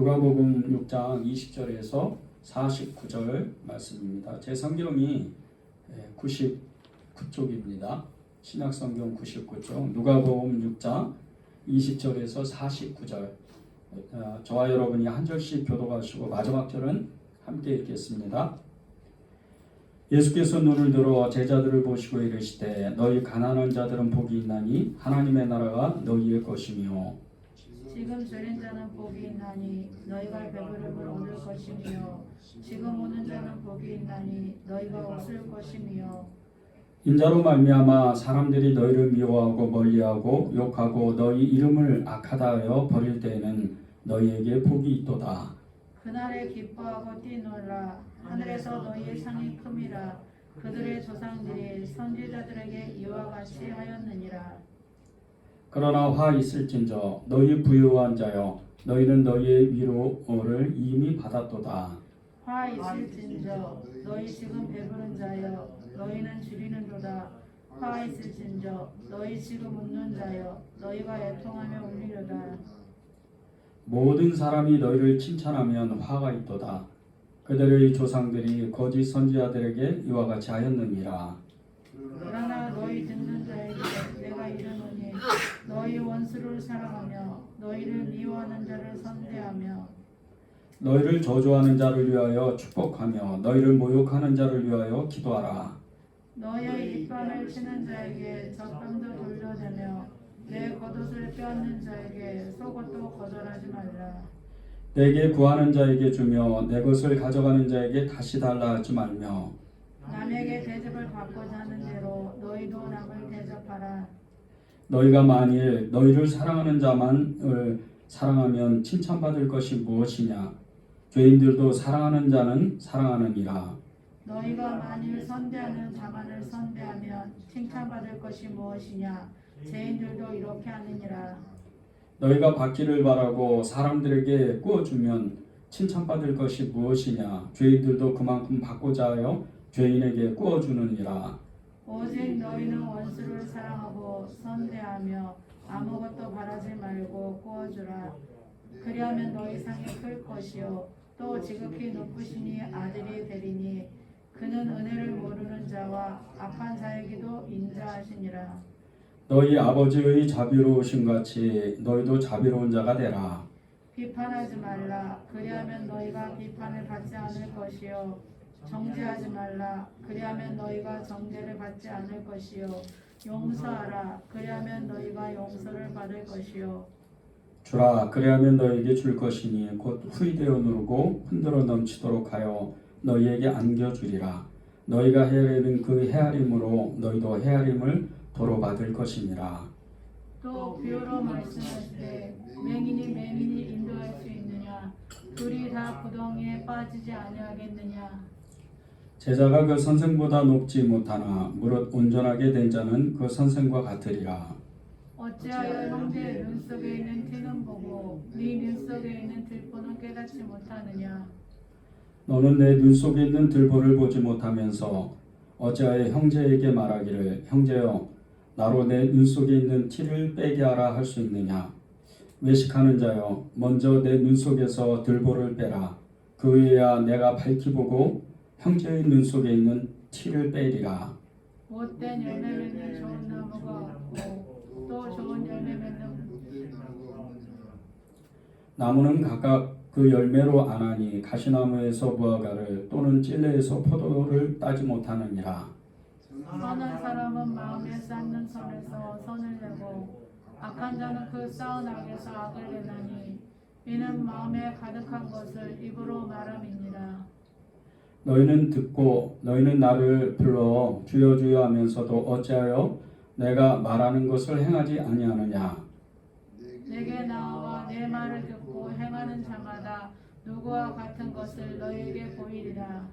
누가복음 6장 20절에서 49절 말씀입니다. 제 성경이 99쪽입니다. 신약성경 99쪽 누가복음 6장 20절에서 49절 저와 여러분이 한 절씩 교독하시고 마지막 절은 함께 읽겠습니다. 예수께서 눈을 들어 제자들을 보시고 이르시되 너희 가난한 자들은 복이 있나니 하나님의 나라가 너희의 것이며 지금 졸린 자는 복이 있나니 너희가 배부름을 얻을 것이며 지금 우는 자는 복이 있나니 너희가 웃을 것이며 인자로 말미암아 사람들이 너희를 미워하고 멀리하고 욕하고 너희 이름을 악하다 하여 버릴 때에는 너희에게 복이 있도다. 그날에 기뻐하고 뛰놀라 하늘에서 너희의 상이 큼이라 그들의 조상들이 선지자들에게 이와 같이 하였느니라. 그러나 화 있을진저 너희 부유한 자여 너희는 너희의 위로를 이미 받았도다. 화 있을진저 너희 지금 배부른 자여 너희는 줄이는도다. 화 있을진저 너희 지금 웃는 자여 너희가 애통하며 울리려다. 모든 사람이 너희를 칭찬하면 화가 있도다. 그들의 조상들이 거짓 선지자들에게 이와 같이 하였느니라. 그러나 너희 듣는 자에게 내가 이르노니 너희 원수를 사랑하며 너희를 미워하는 자를 선대하며 너희를 저주하는 자를 위하여 축복하며 너희를 모욕하는 자를 위하여 기도하라. 너희의 입밤을 치는 자에게 젖병도 돌려대며 내 겉옷을 빼앗는 자에게 속옷도 거절하지 말라. 내게 구하는 자에게 주며 내 것을 가져가는 자에게 다시 달라 하지 말며 남에게 대접을 받고자 하는 대로 너희도 남을 대접하라. 너희가 만일 너희를 사랑하는 자만을 사랑하면 칭찬받을 것이 무엇이냐? 죄인들도 사랑하는 자는 사랑하느니라. 너희가 만일 선대하는 자만을 선대하면 칭찬받을 것이 무엇이냐? 죄인들도 이렇게 하느니라. 너희가 받기를 바라고 사람들에게 꾸어주면 칭찬받을 것이 무엇이냐? 죄인들도 그만큼 받고자 하여 죄인에게 꾸어주느니라. 오직 너희는 원수를 사랑하고 선대하며 아무것도 바라지 말고 꾸어주라. 그리하면 너희 상이 클 것이요 또 지극히 높으시니 아들이 되리니 그는 은혜를 모르는 자와 악한 자에게도 인자하시니라. 너희 아버지의 자비로우신 같이 너희도 자비로운 자가 되라. 비판하지 말라. 그리하면 너희가 비판을 받지 않을 것이요 정죄하지 말라. 그리하면 너희가 정죄를 받지 않을 것이요 용서하라. 그리하면 너희가 용서를 받을 것이요 주라. 그리하면 너희에게 줄 것이니 곧 후이되어 누르고 흔들어 넘치도록 하여 너희에게 안겨주리라. 너희가 헤아리는 그 헤아림으로 너희도 헤아림을 도로 받을 것이니라. 또 비유로 말씀하시되 맹인이 맹인이 인도할 수 있느냐? 둘이 다 구덩이에 빠지지 아니하겠느냐? 제자가 그 선생보다 높지 못하나 무릇 온전하게 된 자는 그 선생과 같으리라. 어찌하여 형제의 눈 속에 있는 티는 보고 네 눈 속에 있는 들보는 깨닫지 못하느냐? 너는 내 눈 속에 있는 들보를 보지 못하면서 어찌하여 형제에게 말하기를 형제여 나로 내 눈 속에 있는 티를 빼게 하라 할 수 있느냐? 외식하는 자여 먼저 내 눈 속에서 들보를 빼라. 그 후에야 내가 밝히 보고 형제의 눈 속에 있는 티를 빼리라. 못된 열매 맺는 좋은 나무가 없고 또 좋은 열매 맺는 나무는 각각 그 열매로 아나니 가시나무에서 무화과를 또는 찔레에서 포도를 따지 못하느니라. 선한 사람은 마음에 쌓는 선에서 선을 내고 악한 자는 그 쌓은 악에서 악을 내나니 이는 마음에 가득한 것을 입으로 말함이니라. 너희는 듣고 너희는 나를 불러 주여 주여 하면서도 어찌하여 내가 말하는 것을 행하지 아니하느냐? 내게 나와 내 말을 듣고 행하는 자마다 누구와 같은 것을 너희에게 보이리라.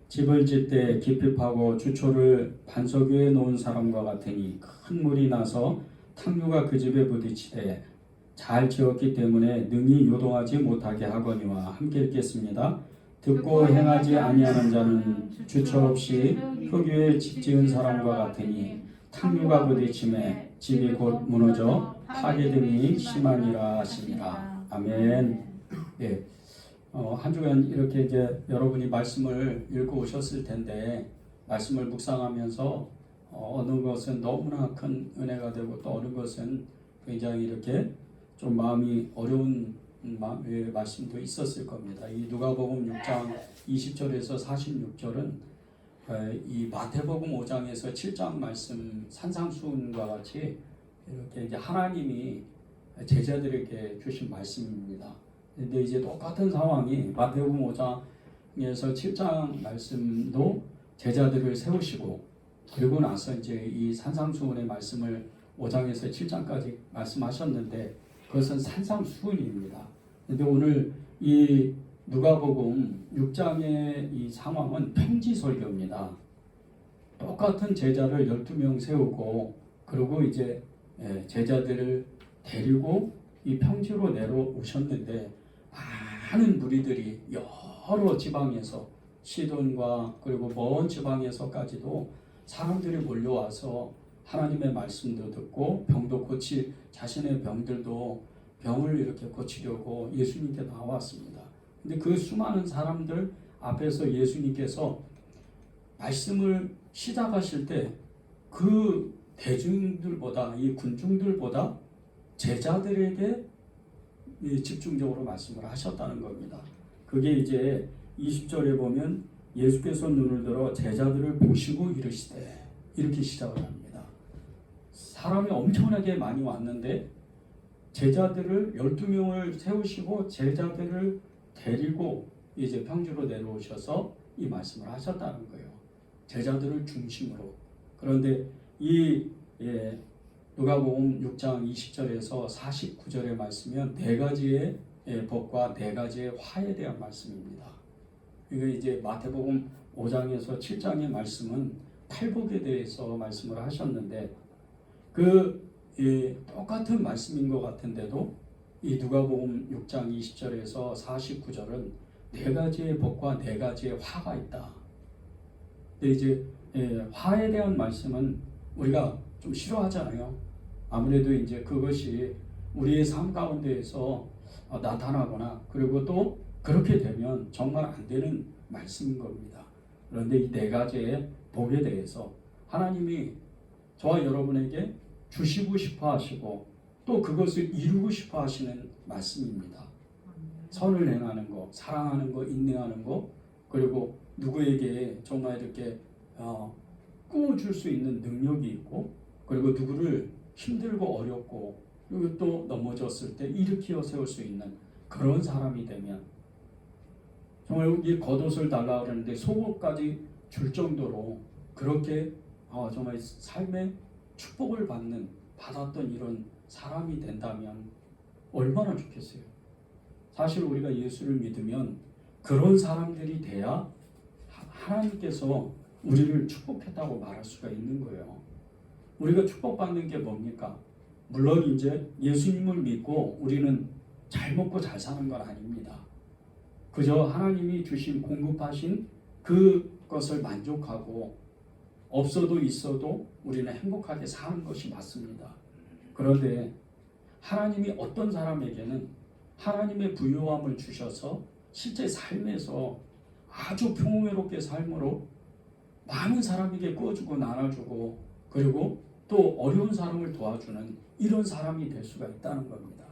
집을 짓되 깊이 파고 주초를 반석 위에 놓은 사람과 같으니 큰 물이 나서 탕류가 그 집에 부딪히되 잘 지었기 때문에 능히 요동하지 못하게 하거니와. 함께 읽겠습니다. 듣고 행하지 아니하는 자는 주처 없이 흙 위에 집 지은 사람과 같으니 탕류가 부딪힘에 집이 곧 무너져 파괴됨이 심하니라 하시니라. 아멘. 네, 한 주간 이렇게 이제 여러분이 말씀을 읽고 오셨을 텐데 말씀을 묵상하면서 어느 것은 너무나 큰 은혜가 되고 또 어느 것은 굉장히 이렇게 좀 마음이 어려운 말씀도 있었을 겁니다. 이 누가복음 6장 20절에서 46절은 이 마태복음 5장에서 7장 말씀 산상수훈과 같이 이렇게 이제 하나님이 제자들에게 주신 말씀입니다. 근데 이제 똑같은 상황이 마태복음 5장에서 7장 말씀도 제자들을 세우시고 그리고 나서 이제 이 산상수훈의 말씀을 5장에서 7장까지 말씀하셨는데 그것은 산상수훈입니다. 근데 오늘 이 누가복음 6장의 이 상황은 평지설교입니다. 똑같은 제자를 12명 세우고 그리고 이제 제자들을 데리고 이 평지로 내려오셨는데 많은 무리들이 여러 지방에서 시돈과 그리고 먼 지방에서까지도 사람들이 몰려와서 하나님의 말씀도 듣고 병도 자신의 병들도 병을 이렇게 고치려고 예수님께 나왔습니다. 근데 그 수많은 사람들 앞에서 예수님께서 말씀을 시작하실 때 그 대중들보다 이 군중들보다 제자들에게 집중적으로 말씀을 하셨다는 겁니다. 그게 이제 20절에 보면 예수께서 눈을 들어 제자들을 보시고 이르시되 이렇게 시작을 합니다. 사람이 엄청나게 많이 왔는데 제자들을 12명을 세우시고 제자들을 데리고 이제 평지로 내려오셔서 이 말씀을 하셨다는 거예요. 제자들을 중심으로. 그런데 이 누가복음 6장 20절에서 49절의 말씀은 네 가지의 법과 네 가지의 화에 대한 말씀입니다. 이거 이제 마태복음 5장에서 7장의 말씀은 팔복에 대해서 말씀을 하셨는데 똑같은 말씀인 것 같은데도 이 누가복음 6장 20절에서 49절은 네 가지의 법과 네 가지의 화가 있다. 근데 이제 화에 대한 말씀은 우리가 좀 싫어하잖아요. 아무래도 이제 그것이 우리의 삶 가운데에서 나타나거나 그리고 또 그렇게 되면 정말 안 되는 말씀인 겁니다. 그런데 이 네 가지의 복에 대해서 하나님이 저와 여러분에게 주시고 싶어 하시고 또 그것을 이루고 싶어 하시는 말씀입니다. 선을 행하는 거, 사랑하는 거, 인내하는 거, 그리고 누구에게 정말 이렇게 꾸어줄 수 있는 능력이 있고, 그리고 누구를 힘들고 어렵고 그리고 또 넘어졌을 때 일으켜 세울 수 있는 그런 사람이 되면 정말 이 겉옷을 달라 그러는데 속옷까지 줄 정도로 그렇게 정말 삶의 축복을 받았던 이런 사람이 된다면 얼마나 좋겠어요. 사실 우리가 예수를 믿으면 그런 사람들이 돼야 하나님께서 우리를 축복했다고 말할 수가 있는 거예요. 우리가 축복받는 게 뭡니까? 물론 이제 예수님을 믿고 우리는 잘 먹고 잘 사는 건 아닙니다. 그저 하나님이 주신 공급하신 그것을 만족하고 없어도 있어도 우리는 행복하게 사는 것이 맞습니다. 그런데 하나님이 어떤 사람에게는 하나님의 부요함을 주셔서 실제 삶에서 아주 평화롭게 삶으로 많은 사람에게 꾸어주고 나눠주고 그리고 또 어려운 사람을 도와주는 이런 사람이 될 수가 있다는 겁니다.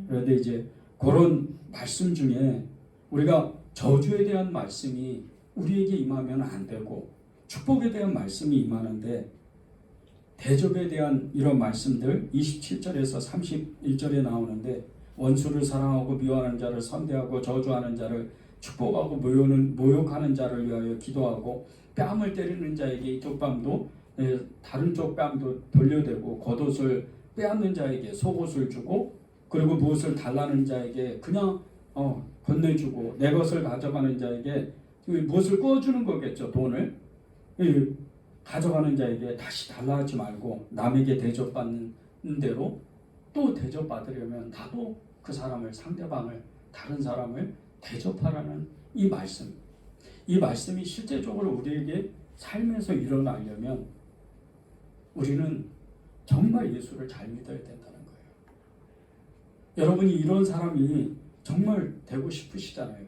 그런데 이제 그런 말씀 중에 우리가 저주에 대한 말씀이 우리에게 임하면 안 되고 축복에 대한 말씀이 임하는데 대접에 대한 이런 말씀들 27절에서 31절에 나오는데 원수를 사랑하고 미워하는 자를 선대하고 저주하는 자를 축복하고 모욕하는 자를 위하여 기도하고 뺨을 때리는 자에게 이쪽 뺨도 다른 쪽 뺨도 돌려대고 겉옷을 빼앗는 자에게 속옷을 주고 그리고 무엇을 달라는 자에게 그냥 건네주고 내 것을 가져가는 자에게 무엇을 꾸어주는 거겠죠. 돈을 가져가는 자에게 다시 달라 하지 말고 남에게 대접받는 대로 또 대접받으려면 나도 그 사람을 상대방을 다른 사람을 대접하라는 이 말씀이 실제적으로 우리에게 삶에서 일어나려면 우리는 정말 예수를 잘 믿어야 된다는 거예요. 여러분이 이런 사람이 정말 되고 싶으시잖아요.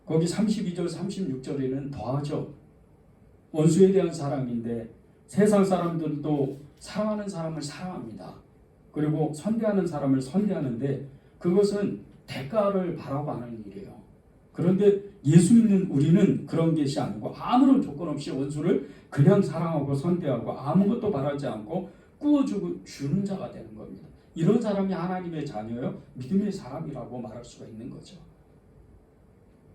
거기 32절 36절에는 더하죠. 원수에 대한 사랑인데 세상 사람들도 사랑하는 사람을 사랑합니다. 그리고 선대하는 사람을 선대하는데 그것은 대가를 바라고 하는 일이에요. 그런데 예수 믿는 우리는 그런 것이 아니고 아무런 조건 없이 원수를 그냥 사랑하고 선대하고 아무것도 바라지 않고 꾸어주고 주는 자가 되는 겁니다. 이런 사람이 하나님의 자녀요, 믿음의 사람이라고 말할 수가 있는 거죠.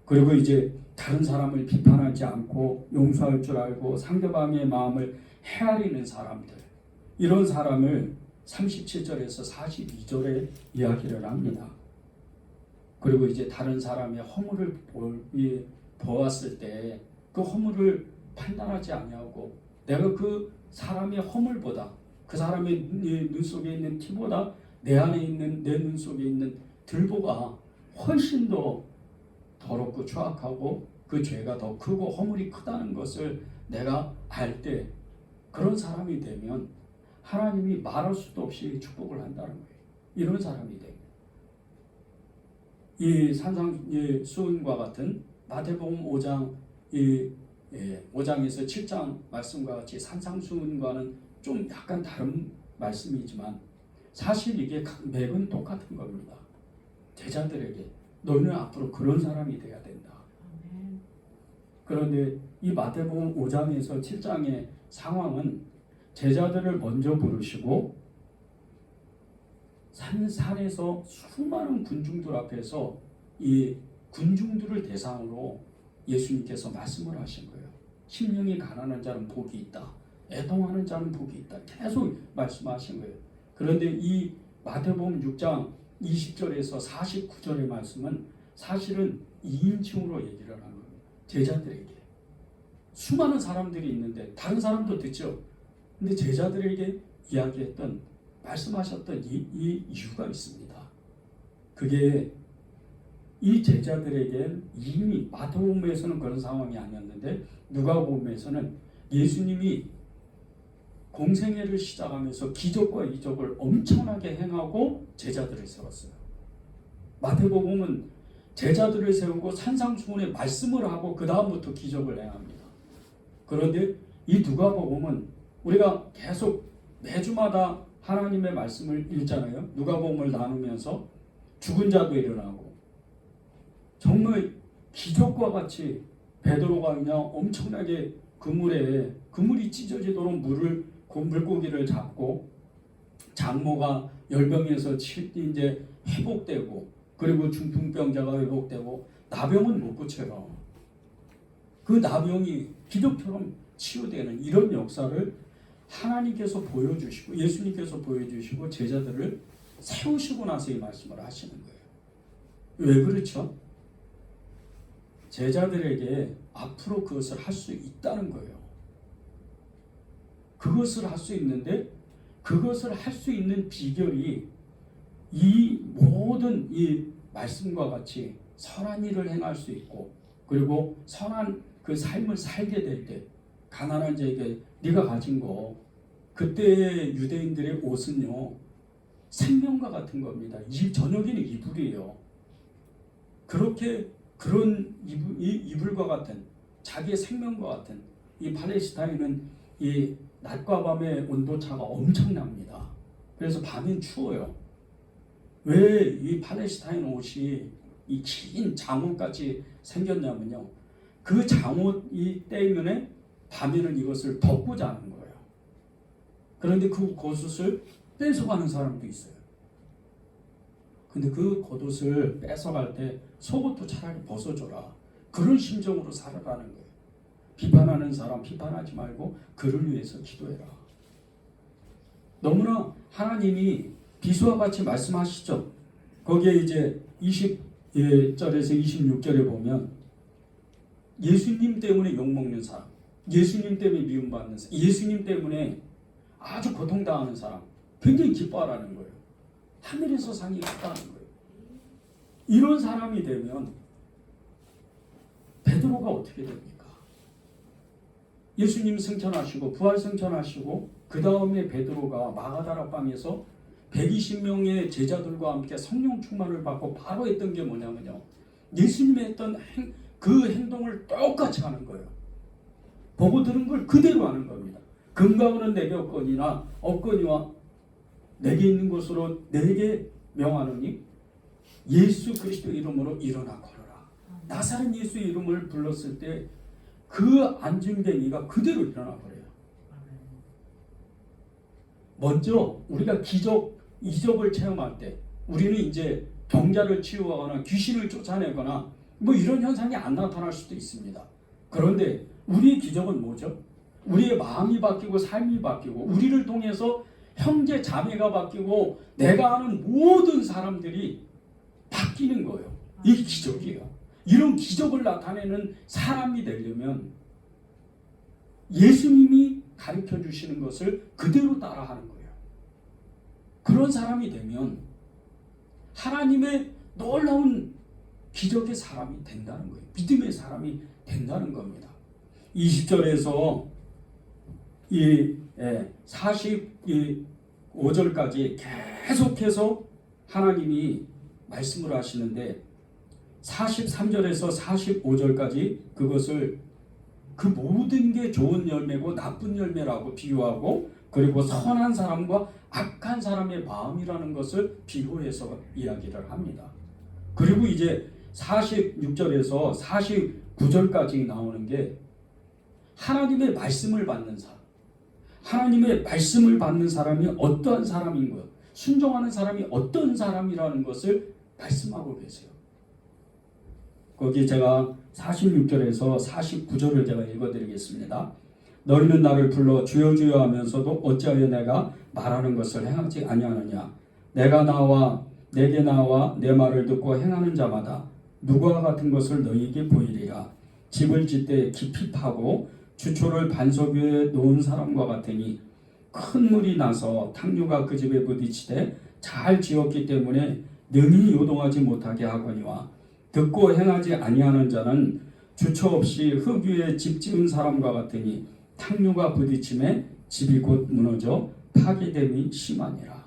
그리고 이제 다른 사람을 비판하지 않고 용서할 줄 알고 상대방의 마음을 헤아리는 사람들, 이런 사람을 37절에서 42절에 이야기를 합니다. 그리고 이제 다른 사람의 허물을 보았을 때 그 허물을 판단하지 아니하고 내가 그 사람의 허물보다 그 사람의 눈 속에 있는 티보다 내 안에 있는 내 눈 속에 있는 들보가 훨씬 더 더럽고 추악하고 그 죄가 더 크고 허물이 크다는 것을 내가 알 때 그런 사람이 되면 하나님이 말할 수도 없이 축복을 한다는 거예요. 이런 사람이 되면 이 산상수훈과 같은 마태복음 5장 5장에서 7장 말씀과 같이 산상수훈과는 좀 약간 다른 말씀이지만 사실 이게 맥은 똑같은 겁니다. 제자들에게 너희는 앞으로 그런 사람이 돼야 된다. 그런데 이 마태복음 5장에서 7장의 상황은 제자들을 먼저 부르시고 산에서 수많은 군중들 앞에서 이 군중들을 대상으로 예수님께서 말씀을 하신 거예요. 심령이 가난한 자는 복이 있다. 애통하는 자는 복이 있다. 계속 말씀하신 거예요. 그런데 이 마태복음 6장 20절에서 49절의 말씀은 사실은 2인칭으로 얘기를 하는 겁니다. 제자들에게. 수많은 사람들이 있는데 다른 사람도 듣죠. 근데 제자들에게 이야기했던 말씀하셨던 이 이유가 있습니다. 그게 이 제자들에게 이미 마태복음에서는 그런 상황이 아니었는데 누가복음에서는 예수님이 공생애를 시작하면서 기적과 이적을 엄청나게 행하고 제자들을 세웠어요. 마태복음은 제자들을 세우고 산상수훈의 말씀을 하고 그 다음부터 기적을 행합니다. 그런데 이 누가복음은 우리가 계속 매주마다 하나님의 말씀을 읽잖아요. 누가복음을 나누면서 죽은 자도 일어나고 정말 기적과 같이 베드로가 그냥 엄청나게 그물이 찢어지도록 물고기를 잡고 장모가 열병에서 이제 회복되고 그리고 중풍병자가 회복되고 나병은 못 고쳐요. 그 나병이 기적처럼 치유되는 이런 역사를 하나님께서 보여주시고 예수님께서 보여주시고 제자들을 세우시고 나서 이 말씀을 하시는 거예요. 왜 그렇죠? 제자들에게 앞으로 그것을 할 수 있다는 거예요. 그것을 할 수 있는데 그것을 할 수 있는 비결이 이 모든 이 말씀과 같이 선한 일을 행할 수 있고 그리고 선한 그 삶을 살게 될 때 가난한 자에게 네가 가진 거 그때 유대인들의 옷은요 생명과 같은 겁니다. 저녁에는 이불이에요. 그렇게 그런 이불과 같은 자기의 생명과 같은 이 팔레스타인은 이 낮과 밤의 온도차가 엄청납니다. 그래서 밤엔 추워요. 왜 이 팔레스타인 옷이 이 긴 잠옷같이 생겼냐면요. 그 잠옷이 때문에 밤에는 이것을 덮고 자는 거예요. 그런데 그 겉옷을 뺏어가는 사람도 있어요. 근데 그 겉옷을 뺏어갈 때 속옷도 차라리 벗어줘라. 그런 심정으로 살아가는 거예요. 비판하는 사람 비판하지 말고 그를 위해서 기도해라. 너무나 하나님이 비수와 같이 말씀하시죠. 거기에 이제 20절에서 26절에 보면 예수님 때문에 욕먹는 사람, 예수님 때문에 미움받는 사람, 예수님 때문에 아주 고통당하는 사람 굉장히 기뻐하라는 거예요. 하늘에서 상이 갔다는 거예요. 이런 사람이 되면 베드로가 어떻게 됩니까? 예수님 승천하시고 부활 승천하시고 그 다음에 베드로가 마가다라 방에서 120명의 제자들과 함께 성령 충만을 받고 바로 했던 게 뭐냐면요. 예수님이 했던 그 행동을 똑같이 하는 거예요. 보고 들은 걸 그대로 하는 겁니다. 금가오는 내게 없거니와 내게 있는 것으로 내게 명하노니 예수 그리스도 이름으로 일어나 걸어라. 나사렛 예수 이름을 불렀을 때 그 안진뱅이가 그대로 일어나 버려요. 먼저 우리가 이적을 체험할 때 우리는 이제 병자를 치유하거나 귀신을 쫓아내거나 뭐 이런 현상이 안 나타날 수도 있습니다. 그런데 우리의 기적은 뭐죠? 우리의 마음이 바뀌고 삶이 바뀌고 우리를 통해서 형제 자매가 바뀌고 내가 아는 모든 사람들이 바뀌는 거예요. 이게 기적이에요. 이런 기적을 나타내는 사람이 되려면 예수님이 가르쳐 주시는 것을 그대로 따라하는 거예요. 그런 사람이 되면 하나님의 놀라운 기적의 사람이 된다는 거예요. 믿음의 사람이 된다는 겁니다. 20절에서 45절까지 계속해서 하나님이 말씀을 하시는데 43절에서 45절까지 그것을 그 모든 게 좋은 열매고 나쁜 열매라고 비유하고 그리고 선한 사람과 악한 사람의 마음이라는 것을 비교해서 이야기를 합니다. 그리고 이제 46절에서 49절까지 나오는 게 하나님의 말씀을 받는 사람, 하나님의 말씀을 받는 사람이 어떠한 사람인 거예요. 순종하는 사람이 어떤 사람이라는 것을 말씀하고 계세요. 거기 제가 46절에서 49절을 제가 읽어드리겠습니다. 너희는 나를 불러 주여 주여 하면서도 어찌하여 내가 말하는 것을 행하지 아니하느냐. 내게 나와 내 말을 듣고 행하는 자마다 누구와 같은 것을 너희에게 보이리라. 집을 짓되 깊이 파고 주초를 반석 위에 놓은 사람과 같으니 큰 물이 나서 탕류가 그 집에 부딪히되 잘 지었기 때문에 능히 요동하지 못하게 하거니와 듣고 행하지 아니하는 자는 주초 없이 흙 위에 집 지은 사람과 같으니 탕류가 부딪힘에 집이 곧 무너져 파괴됨이 심하니라.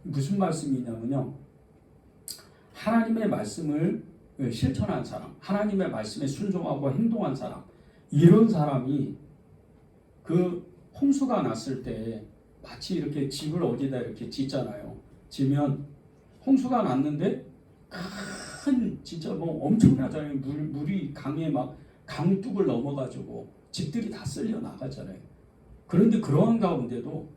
무슨 말씀이냐면요. 하나님의 말씀을 실천한 사람, 하나님의 말씀에 순종하고 행동한 사람, 이런 사람이 그 홍수가 났을 때 마치 이렇게 집을 어디다 이렇게 짓잖아요. 지면 홍수가 났는데 큰 진짜 뭐 엄청나잖아요. 물이 강에 막 강둑을 넘어가지고 집들이 다 쓸려 나가잖아요. 그런데 그러한 가운데도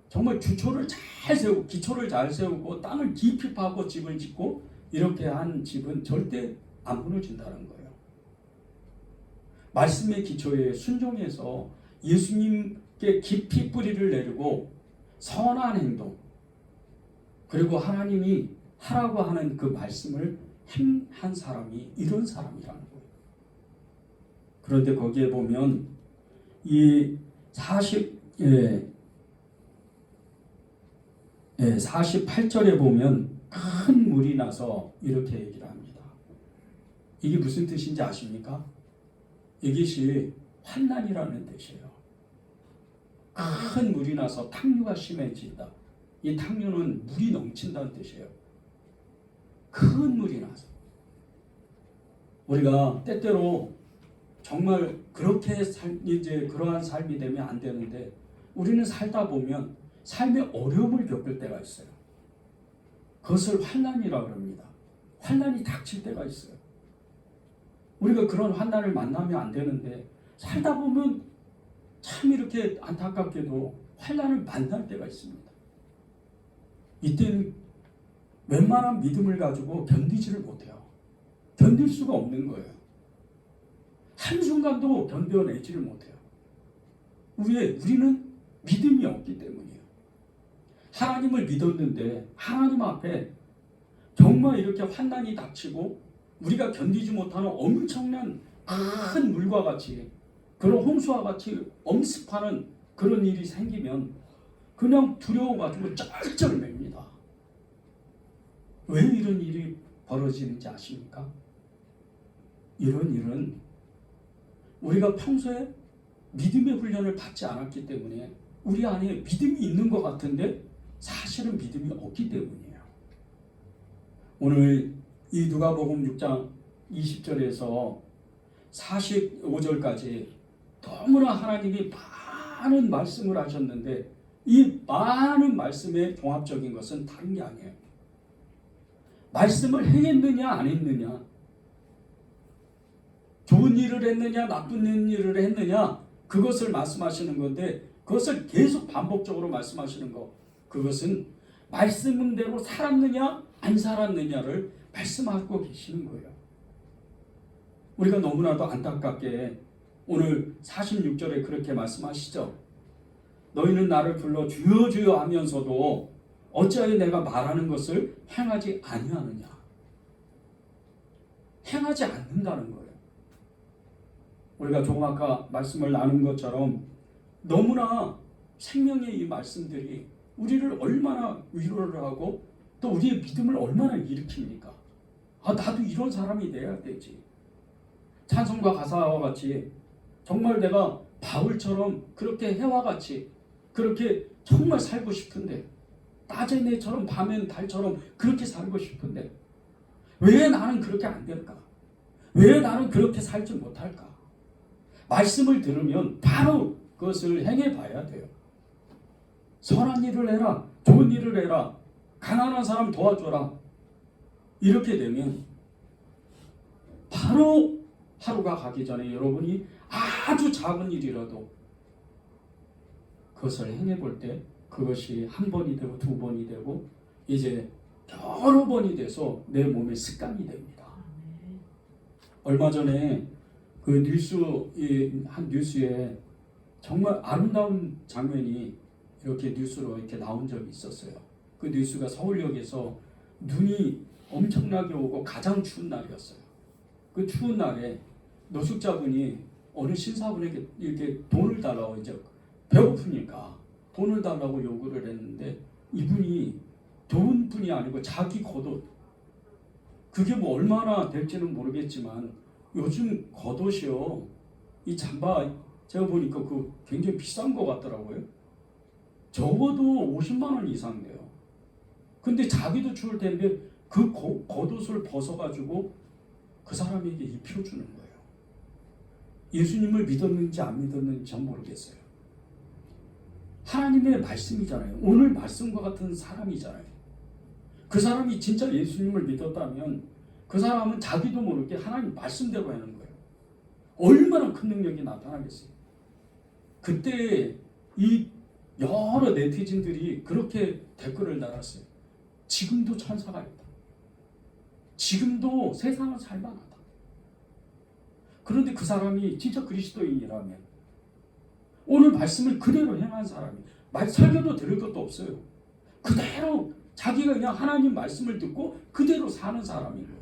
정말 주초를 잘 세우고 기초를 잘 세우고 땅을 깊이 파고 집을 짓고 이렇게 한 집은 절대 안 무너진다는 거예요. 말씀의 기초에 순종해서 예수님께 깊이 뿌리를 내리고 선한 행동 그리고 하나님이 하라고 하는 그 말씀을 행한 사람이 이런 사람이라는 거예요. 그런데 거기에 보면 이 48절에 보면 큰 물이 나서 이렇게 얘기를 합니다. 이게 무슨 뜻인지 아십니까? 이것이 환난이라는 뜻이에요. 큰 물이 나서 탕류가 심해진다. 이 탕류는 물이 넘친다는 뜻이에요. 큰 물이 나서 우리가 때때로 정말 그렇게 이제 그러한 삶이 되면 안 되는데 우리는 살다 보면 삶의 어려움을 겪을 때가 있어요. 그것을 환난이라고 합니다. 환난이 닥칠 때가 있어요. 우리가 그런 환난을 만나면 안 되는데 살다 보면 참 이렇게 안타깝게도 환난을 만날 때가 있습니다. 이때는 웬만한 믿음을 가지고 견디지를 못해요. 견딜 수가 없는 거예요. 한순간도 견뎌내지를 못해요. 왜? 우리는 믿음이 없기 때문이에요. 하나님을 믿었는데 하나님 앞에 정말 이렇게 환난이 닥치고 우리가 견디지 못하는 엄청난 큰 물과 같이 그런 홍수와 같이 엄습하는 그런 일이 생기면 그냥 두려워가지고 쩔쩔맵니다. 왜 이런 일이 벌어지는지 아십니까? 이런 일은 우리가 평소에 믿음의 훈련을 받지 않았기 때문에 우리 안에 믿음이 있는 것 같은데 사실은 믿음이 없기 때문이에요. 오늘 이 누가복음 6장 20절에서 45절까지 너무나 하나님이 많은 말씀을 하셨는데 이 많은 말씀의 종합적인 것은 다른 게 아니에요. 말씀을 행했느냐 안 했느냐, 좋은 일을 했느냐 나쁜 일을 했느냐, 그것을 말씀하시는 건데 그것을 계속 반복적으로 말씀하시는 것, 그것은 말씀대로 살았느냐 안 살았느냐를 말씀하고 계시는 거예요. 우리가 너무나도 안타깝게 오늘 46절에 그렇게 말씀하시죠. 너희는 나를 불러 주여 주여 하면서도 어찌하여 내가 말하는 것을 행하지 아니하느냐. 행하지 않는다는 거예요. 우리가 조금 아까 말씀을 나눈 것처럼 너무나 생명의 이 말씀들이 우리를 얼마나 위로를 하고 또 우리의 믿음을 얼마나 일으킵니까? 아, 나도 이런 사람이 돼야 되지. 찬송가 가사와 같이 정말 내가 바울처럼 그렇게 해와 같이 그렇게 정말 살고 싶은데, 낮에 내처럼 밤엔 달처럼 그렇게 살고 싶은데 왜 나는 그렇게 안 될까? 왜 나는 그렇게 살지 못할까? 말씀을 들으면 바로 그것을 행해 봐야 돼요. 선한 일을 해라, 좋은 일을 해라, 가난한 사람 도와줘라. 이렇게 되면 바로 하루가 가기 전에 여러분이 아주 작은 일이라도 그것을 행해 볼 때 그것이 한 번이 되고 두 번이 되고 이제 여러 번이 돼서 내 몸의 습관이 됩니다. 얼마 전에 그 한 뉴스에 정말 아름다운 장면이 이렇게 뉴스로 이렇게 나온 적이 있었어요. 그 뉴스가 서울역에서 눈이 엄청나게 오고 가장 추운 날이었어요. 그 추운 날에 노숙자분이 어느 신사분에게 이렇게 돈을 달라고, 이제 배고프니까 돈을 달라고 요구를 했는데 이분이 좋은 분이 아니고 자기 겉옷, 그게 뭐 얼마나 될지는 모르겠지만 요즘 겉옷이요, 이 잠바 제가 보니까 그 굉장히 비싼 것 같더라고요. 적어도 50만 원 이상 돼요. 근데 자기도 추울 텐데 그 겉옷을 벗어가지고 그 사람에게 입혀주는 거예요. 예수님을 믿었는지 안 믿었는지 전 모르겠어요. 하나님의 말씀이잖아요. 오늘 말씀과 같은 사람이잖아요. 그 사람이 진짜 예수님을 믿었다면 그 사람은 자기도 모르게 하나님 말씀대로 하는 거예요. 얼마나 큰 능력이 나타나겠어요. 그때 이 여러 네티즌들이 그렇게 댓글을 달았어요. 지금도 천사가 있다. 지금도 세상은 살만하다. 그런데 그 사람이 진짜 그리스도인이라면 오늘 말씀을 그대로 행한 사람이 설교도 들을 것도 없어요. 그대로 자기가 그냥 하나님 말씀을 듣고 그대로 사는 사람인 거예요.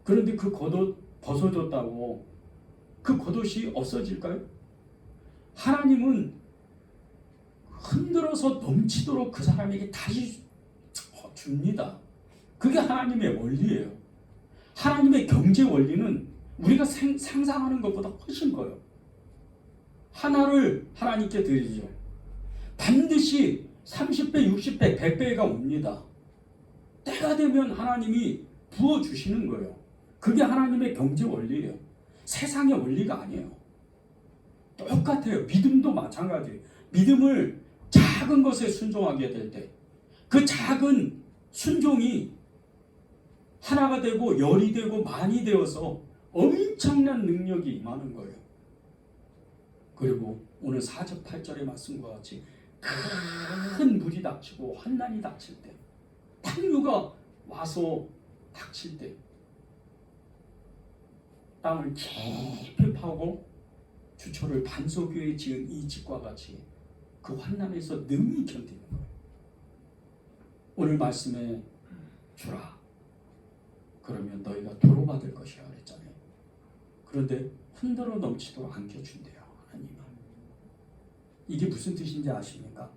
그런데 그 겉옷 벗어졌다고 그 겉옷이 없어질까요? 하나님은 흔들어서 넘치도록 그 사람에게 다시 줍니다. 그게 하나님의 원리예요. 하나님의 경제 원리는 우리가 상상하는 것보다 훨씬 커요. 하나를 하나님께 드리죠. 반드시 30배, 60배, 100배가 옵니다. 때가 되면 하나님이 부어주시는 거예요. 그게 하나님의 경제 원리예요. 세상의 원리가 아니에요. 똑같아요. 믿음도 마찬가지예요. 믿음을 작은 것에 순종하게 될 때 그 작은 순종이 하나가 되고 열이 되고 만이 되어서 엄청난 능력이 임하는 거예요. 그리고 오늘 4절 8절의 말씀과 같이 큰 물이 닥치고 환난이 닥칠 때, 탕류가 와서 닥칠 때 땅을 깊이 파고 주초를 반석 위에 지은 이 집과 같이 그 환난에서 능히 견디는 거예요. 오늘 말씀에 주라. 그러면 너희가 도로 받을 것이라 그랬잖아요. 그런데 흔들어 넘치도록 안겨준대요. 하나님은. 이게 무슨 뜻인지 아십니까?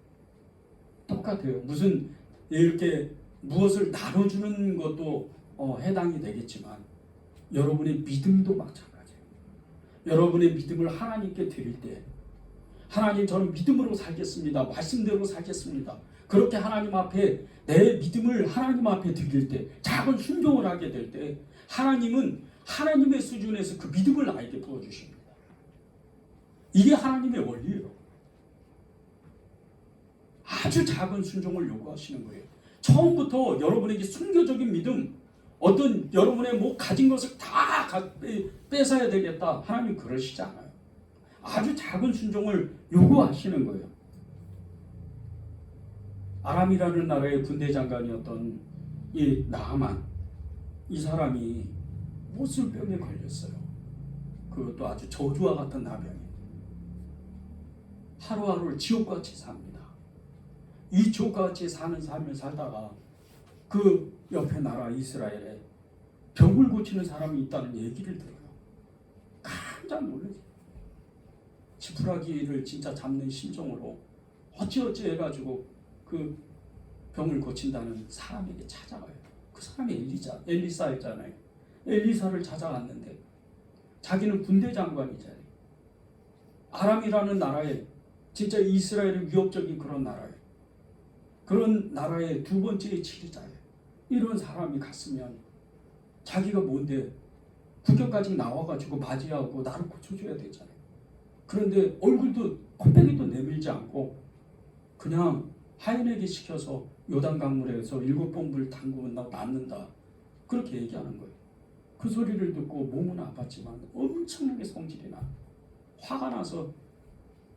똑같아요. 무슨 이렇게 무엇을 나눠주는 것도 해당이 되겠지만 여러분의 믿음도 마찬가지예요. 여러분의 믿음을 하나님께 드릴 때 하나님, 저는 믿음으로 살겠습니다. 말씀대로 살겠습니다. 그렇게 하나님 앞에 내 믿음을 하나님 앞에 드릴 때, 작은 순종을 하게 될 때 하나님은 하나님의 수준에서 그 믿음을 나에게 부어주십니다. 이게 하나님의 원리예요. 아주 작은 순종을 요구하시는 거예요. 처음부터 여러분에게 순교적인 믿음, 어떤 여러분의 뭐 가진 것을 다 뺏어야 되겠다, 하나님 그러시지 않아요. 아주 작은 순종을 요구하시는 거예요. 아람이라는 나라의 군대 장관이었던 이 나아만, 이 사람이 모슬병에 걸렸어요. 그것도 아주 저주와 같은 나병이. 하루하루를 지옥같이 삽니다. 이 지옥같이 사는 삶을 살다가 그 옆에 나라 이스라엘에 병을 고치는 사람이 있다는 얘기를 들어요. 깜짝 놀라죠. 지푸라기를 진짜 잡는 심정으로 어찌어찌 해가지고 그 병을 고친다는 사람에게 찾아가요. 그 사람이 엘리사였잖아요. 엘리사를 찾아갔는데 자기는 군대 장관이잖아요. 아람이라는 나라에, 진짜 이스라엘의 위협적인 그런 나라에, 그런 나라의 두 번째의 지리자예요. 이런 사람이 갔으면 자기가 뭔데 국경까지 나와가지고 맞이하고 나를 고쳐줘야 되잖아요. 그런데 얼굴도 콧배기도 내밀지 않고 그냥 하인에게 시켜서 요단강물에서 7번 물 담그면 나 낫는다, 그렇게 얘기하는 거예요. 그 소리를 듣고 몸은 아팠지만 엄청나게 성질이 나, 화가 나서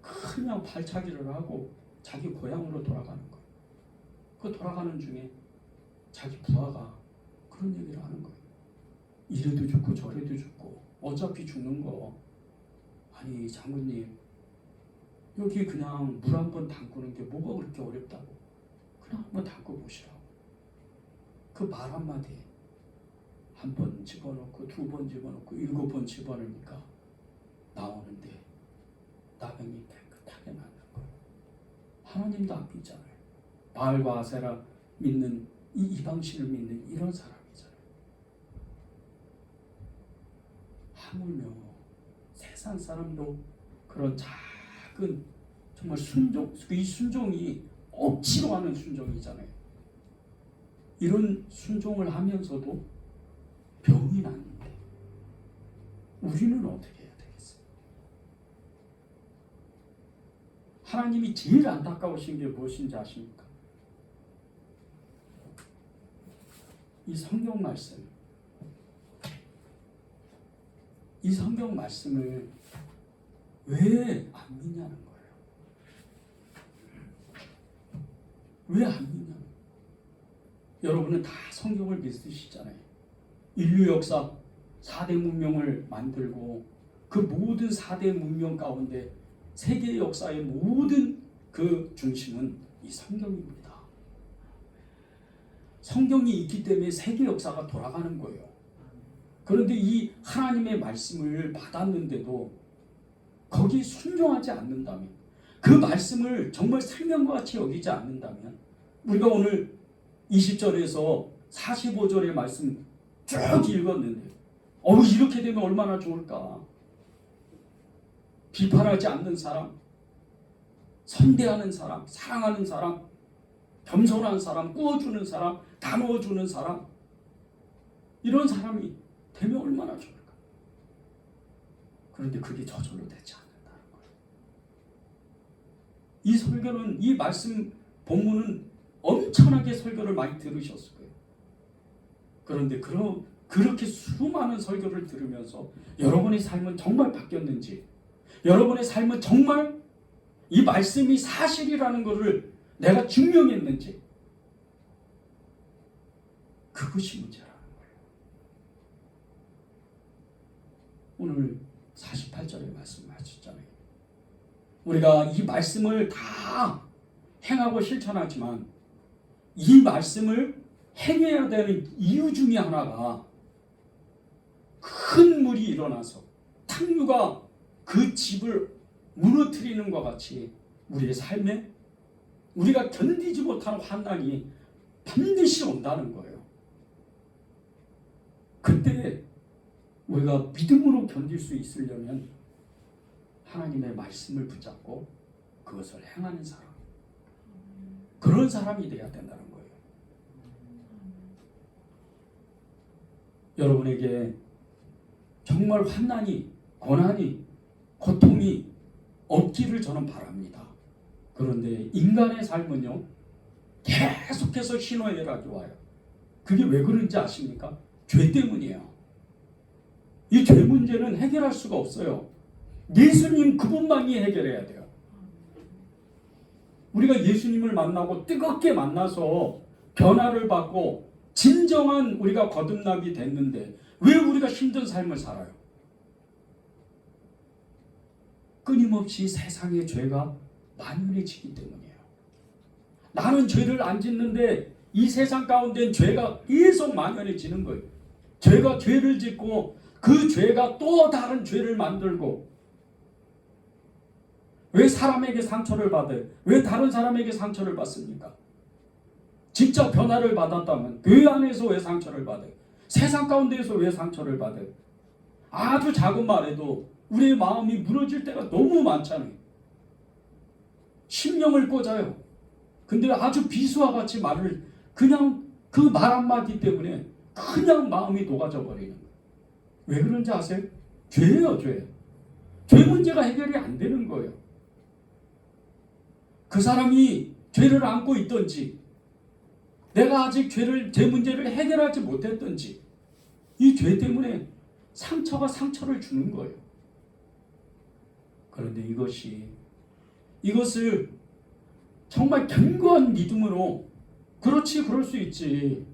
그냥 발차기를 하고 자기 고향으로 돌아가는 거예요. 그 돌아가는 중에 자기 부하가 그런 얘기를 하는 거예요. 이래도 죽고 저래도 죽고 어차피 죽는 거, 아니 장군님 여기 그냥 물 한 번 담그는 게 뭐가 그렇게 어렵다고, 그냥 한번 담궈 보시라고. 그 말 한마디에 한 번 집어넣고 2번 집어넣고 7번 집어넣으니까 나오는데 나병이 깨끗하게 낫는 거예요. 하나님도 안 믿잖아요. 바알과 아세라 믿는 이 이방신을 믿는 이런 사람이잖아요. 하물며 세상 사람도 그런 작은 정말 순종, 이 순종이 억지로 하는 순종이잖아요. 이런 순종을 하면서도 병이 났는데 우리는 어떻게 해야 되겠어요? 하나님이 제일 안타까우신 게 무엇인지 아십니까? 이 성경 말씀, 이 성경 말씀을 왜 안 믿냐는 거예요. 왜 안 믿냐는 거예요. 여러분은 다 성경을 믿으시잖아요. 인류 역사 4대 문명을 만들고 그 모든 4대 문명 가운데 세계 역사의 모든 그 중심은 이 성경입니다. 성경이 있기 때문에 세계 역사가 돌아가는 거예요. 그런데 이 하나님의 말씀을 받았는데도 거기에 순종하지 않는다면, 그 말씀을 정말 생명과 같이 여기지 않는다면, 우리가 오늘 20절에서 45절의 말씀 쭉 읽었는데 이렇게 되면 얼마나 좋을까. 비판하지 않는 사람, 선대하는 사람, 사랑하는 사람, 겸손한 사람, 꾸어주는 사람, 나누어주는 사람, 이런 사람이 되면 얼마나 좋을까. 그런데 그게 저절로 되지 않는다는 거예요. 이 설교는, 이 말씀 본문은 엄청나게 설교를 많이 들으셨을 거예요. 그런데 그렇게 수많은 설교를 들으면서 여러분의 삶은 정말 바뀌었는지, 여러분의 삶은 정말 이 말씀이 사실이라는 것을 내가 증명했는지, 그것이 문제라는 거예요. 오늘 48절의 말씀 하셨잖아요. 우리가 이 말씀을 다 행하고 실천하지만 이 말씀을 행해야 되는 이유 중에 하나가 큰 물이 일어나서 탕류가 그 집을 무너뜨리는 것 같이 우리의 삶에 우리가 견디지 못하는 환난이 반드시 온다는 거예요. 그때 우리가 믿음으로 견딜 수 있으려면 하나님의 말씀을 붙잡고 그것을 행하는 사람, 그런 사람이 돼야 된다는 거예요. 여러분에게 정말 환난이, 고난이, 고통이 없기를 저는 바랍니다. 그런데 인간의 삶은요, 계속해서 희노애락이 와요. 그게 왜 그런지 아십니까? 죄 때문이에요. 이 죄 문제는 해결할 수가 없어요. 예수님 그분만이 해결해야 돼요. 우리가 예수님을 만나고 뜨겁게 만나서 변화를 받고 진정한 우리가 거듭남이 됐는데 왜 우리가 힘든 삶을 살아요? 끊임없이 세상의 죄가 만연해지기 때문이에요. 나는 죄를 안 짓는데 이 세상 가운데는 죄가 계속 만연해지는 거예요. 죄가 죄를 짓고 그 죄가 또 다른 죄를 만들고, 왜 사람에게 상처를 받아요? 왜 다른 사람에게 상처를 받습니까? 진짜 변화를 받았다면 교회 안에서 왜 상처를 받아요? 세상 가운데에서 왜 상처를 받아요? 아주 작은 말에도 우리의 마음이 무너질 때가 너무 많잖아요. 심령을 꽂아요. 근데 아주 비수와 같이 말을 그냥 그 말 한마디 때문에 그냥 마음이 녹아져 버리는 거예요. 왜 그런지 아세요? 죄예요, 죄. 죄 문제가 해결이 안 되는 거예요. 그 사람이 죄를 안고 있든지 내가 아직 죄 문제를 해결하지 못했든지 이 죄 때문에 상처가 상처를 주는 거예요. 그런데 이것을 정말 견고한 믿음으로 그렇지, 그럴 수 있지,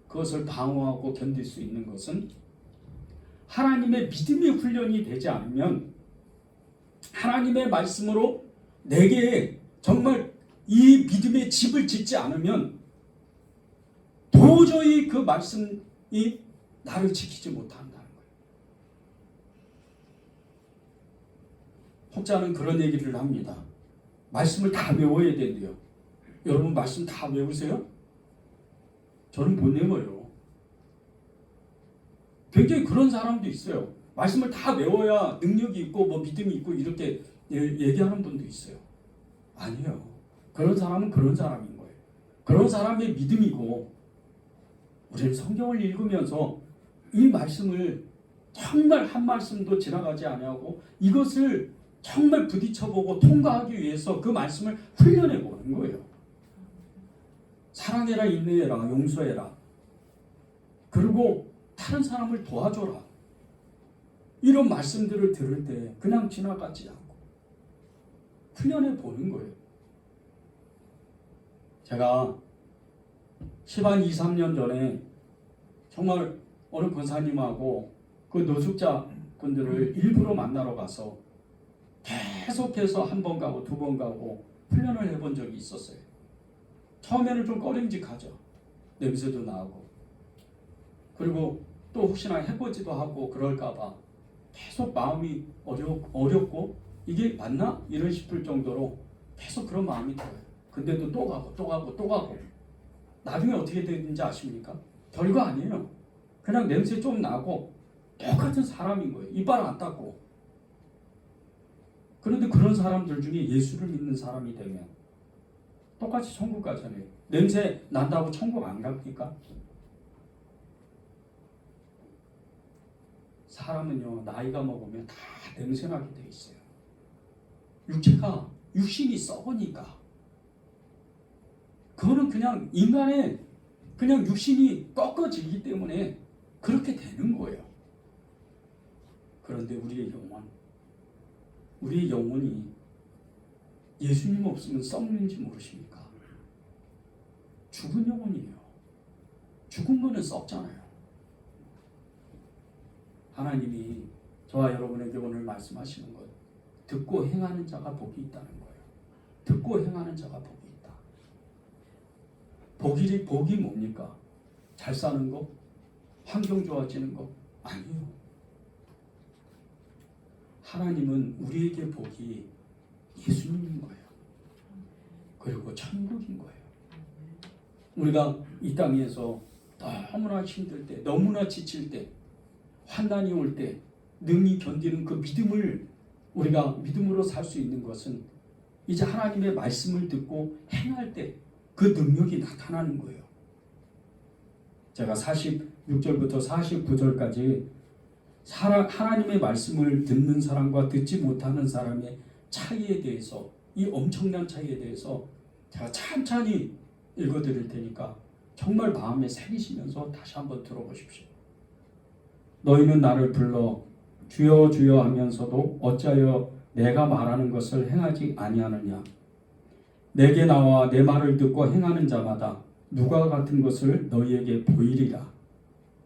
그것을 방어하고 견딜 수 있는 것은 하나님의 믿음의 훈련이 되지 않으면, 하나님의 말씀으로 내게 정말 이 믿음의 집을 짓지 않으면 도저히 그 말씀이 나를 지키지 못한다는 거예요. 혹자는 그런 얘기를 합니다. 말씀을 다 외워야 된대요. 여러분 말씀 다 외우세요? 저는 못 외워요. 굉장히 그런 사람도 있어요. 말씀을 다 외워야 능력이 있고 뭐 믿음이 있고 이렇게 얘기하는 분도 있어요. 아니에요. 그런 사람은 그런 사람인 거예요. 그런 사람의 믿음이고, 우리는 성경을 읽으면서 이 말씀을 정말 한 말씀도 지나가지 아니하고 이것을 정말 부딪혀보고 통과하기 위해서 그 말씀을 훈련해 보는 거예요. 사랑해라, 인내해라, 용서해라. 그리고 다른 사람을 도와줘라. 이런 말씀들을 들을 때 그냥 지나가지 않고 훈련해 보는 거예요. 제가 10한 2, 3년 전에 정말 어느 권사님하고 그 노숙자분들을 일부러 만나러 가서 계속해서 한 번 가고 두 번 가고 훈련을 해본 적이 있었어요. 처음에는 좀 꺼림직하죠. 냄새도 나고, 그리고 또 혹시나 해보지도 하고 그럴까봐 계속 마음이 어렵고 이게 맞나? 이런 싶을 정도로 계속 그런 마음이 들어요. 근데도 또 가고 나중에 어떻게 되는지 아십니까? 별거 아니에요. 그냥 냄새 좀 나고 똑같은 사람인 거예요. 이빨 안 닦고. 그런데 그런 사람들 중에 예수를 믿는 사람이 되면 똑같이 천국 가잖아요. 냄새 난다고 천국 안 갑니까? 사람은요, 나이가 먹으면 다 냄새나게 돼 있어요. 육신이 썩으니까. 그거는 그냥 인간의 그냥 육신이 꺾어지기 때문에 그렇게 되는 거예요. 그런데 우리의 영혼이 예수님 없으면 썩는지 모르십니까? 죽은 영혼이에요. 죽은 거는 썩잖아요. 하나님이 저와 여러분에게 오늘 말씀하시는 것, 듣고 행하는 자가 복이 있다는 거예요. 듣고 행하는 자가 복이 있다. 복이 뭡니까? 잘 사는 거? 환경 좋아지는 거? 아니에요. 하나님은 우리에게 복이 예수님인 거예요. 그리고 천국인 거예요. 우리가 이 땅에서 너무나 힘들 때, 너무나 지칠 때, 환난이 올 때 능히 견디는 그 믿음을 우리가 믿음으로 살 수 있는 것은 이제 하나님의 말씀을 듣고 행할 때 그 능력이 나타나는 거예요. 제가 46절부터 49절까지 하나님의 말씀을 듣는 사람과 듣지 못하는 사람의 차이에 대해서, 이 엄청난 차이에 대해서 제가 찬찬히 읽어드릴 테니까 정말 마음에 새기시면서 다시 한번 들어보십시오. 너희는 나를 불러 주여 주여 하면서도 어찌하여 내가 말하는 것을 행하지 아니하느냐. 내게 나와 내 말을 듣고 행하는 자마다 누가 같은 것을 너희에게 보이리라.